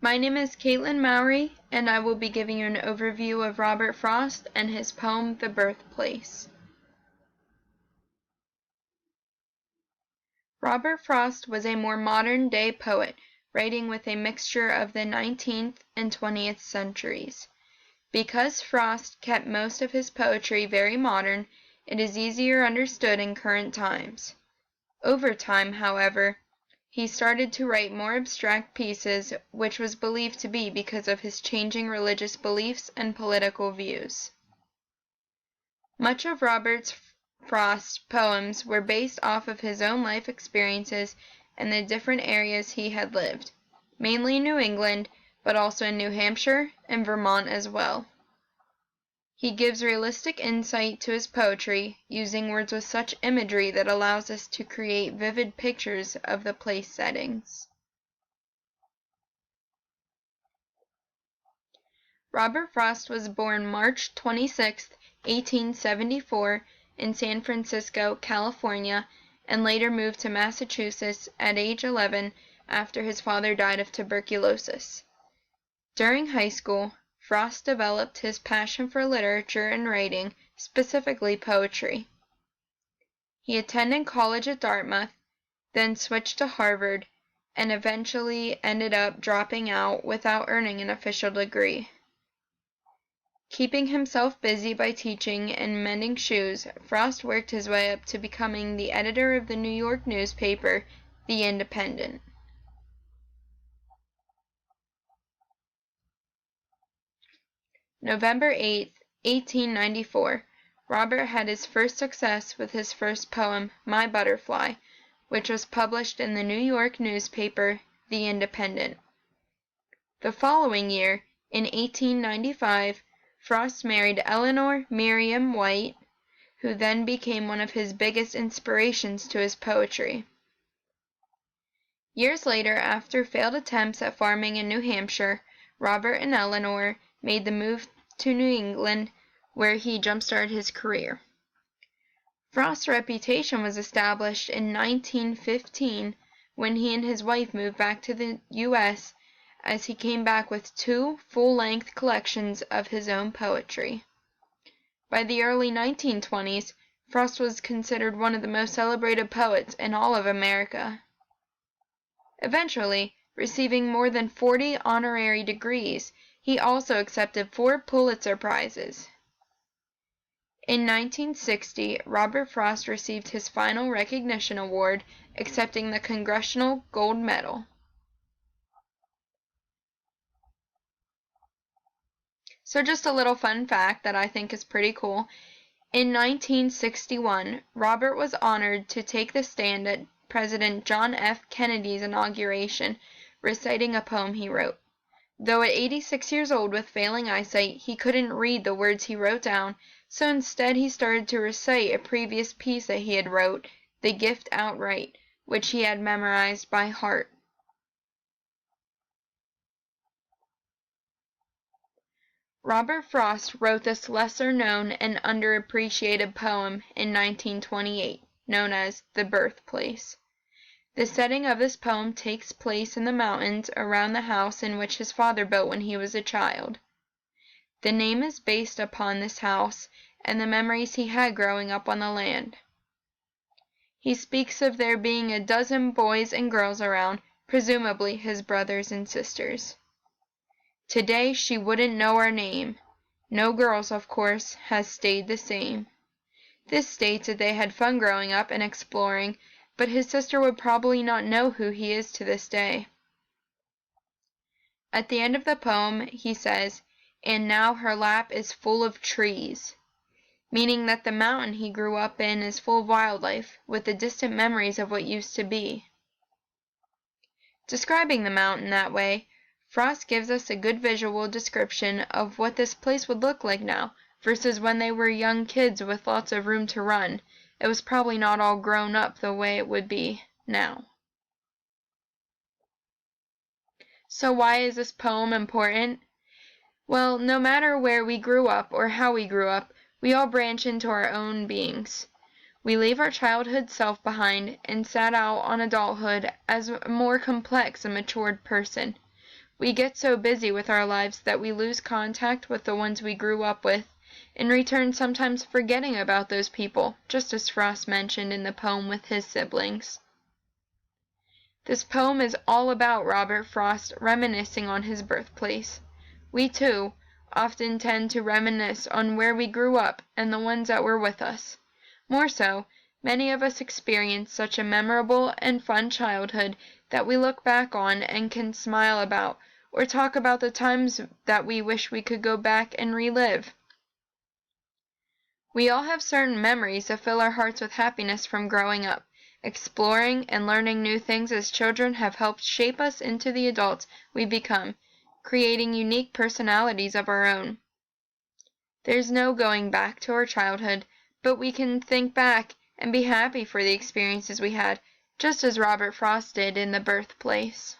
My name is Caitlin Mowry, and I will be giving you an overview of Robert Frost and his poem, The Birthplace. Robert Frost was a more modern-day poet, writing with a mixture of the 19th and 20th centuries. Because Frost kept most of his poetry very modern, it is easier understood in current times. Over time, however, he started to write more abstract pieces, which was believed to be because of his changing religious beliefs and political views. Much of Robert Frost's poems were based off of his own life experiences and the different areas he had lived, mainly in New England, but also in New Hampshire and Vermont as well. He gives realistic insight to his poetry, using words with such imagery that allows us to create vivid pictures of the place settings. Robert Frost was born March 26, 1874, in San Francisco, California, and later moved to Massachusetts at age 11 after his father died of tuberculosis. During high school, Frost developed his passion for literature and writing, specifically poetry. He attended college at Dartmouth, then switched to Harvard, and eventually ended up dropping out without earning an official degree. Keeping himself busy by teaching and mending shoes, Frost worked his way up to becoming the editor of the New York newspaper, The Independent. November 8, 1894, Robert had his first success with his first poem, My Butterfly, which was published in the New York newspaper, The Independent. The following year, in 1895, Frost married Eleanor Miriam White, who then became one of his biggest inspirations to his poetry. Years later, after failed attempts at farming in New Hampshire, Robert and Eleanor made the move to New England, where he jump-started his career. Frost's reputation was established in 1915 when he and his wife moved back to the U.S. as he came back with 2 full-length collections of his own poetry. By the early 1920s, Frost was considered one of the most celebrated poets in all of America. Eventually, receiving more than 40 honorary degrees, he also accepted 4 Pulitzer Prizes. In 1960, Robert Frost received his final recognition award, accepting the Congressional Gold Medal. So just a little fun fact that I think is pretty cool. In 1961, Robert was honored to take the stand at President John F. Kennedy's inauguration, reciting a poem he wrote. Though at 86 years old with failing eyesight, he couldn't read the words he wrote down, so instead he started to recite a previous piece that he had wrote, The Gift Outright, which he had memorized by heart. Robert Frost wrote this lesser-known and underappreciated poem in 1928, known as The Birthplace. The setting of this poem takes place in the mountains around the house in which his father built when he was a child. The name is based upon this house and the memories he had growing up on the land. He speaks of there being a dozen boys and girls around, presumably his brothers and sisters. Today she wouldn't know our name. No girls, of course, has stayed the same. This states that they had fun growing up and exploring, but his sister would probably not know who he is to this day. At the end of the poem, he says, and now her lap is full of trees, meaning that the mountain he grew up in is full of wildlife, with the distant memories of what used to be. Describing the mountain that way, Frost gives us a good visual description of what this place would look like now, versus when they were young kids with lots of room to run. It was probably not all grown up the way it would be now. So why is this poem important? Well, no matter where we grew up or how we grew up, we all branch into our own beings. We leave our childhood self behind and set out on adulthood as a more complex and matured person. We get so busy with our lives that we lose contact with the ones we grew up with, in return sometimes forgetting about those people, just as Frost mentioned in the poem with his siblings. This poem is all about Robert Frost reminiscing on his birthplace. We, too, often tend to reminisce on where we grew up and the ones that were with us. More so, many of us experience such a memorable and fun childhood that we look back on and can smile about, or talk about the times that we wish we could go back and relive. We all have certain memories that fill our hearts with happiness from growing up. Exploring and learning new things as children have helped shape us into the adults we become, creating unique personalities of our own. There's no going back to our childhood, but we can think back and be happy for the experiences we had, just as Robert Frost did in The Birthplace.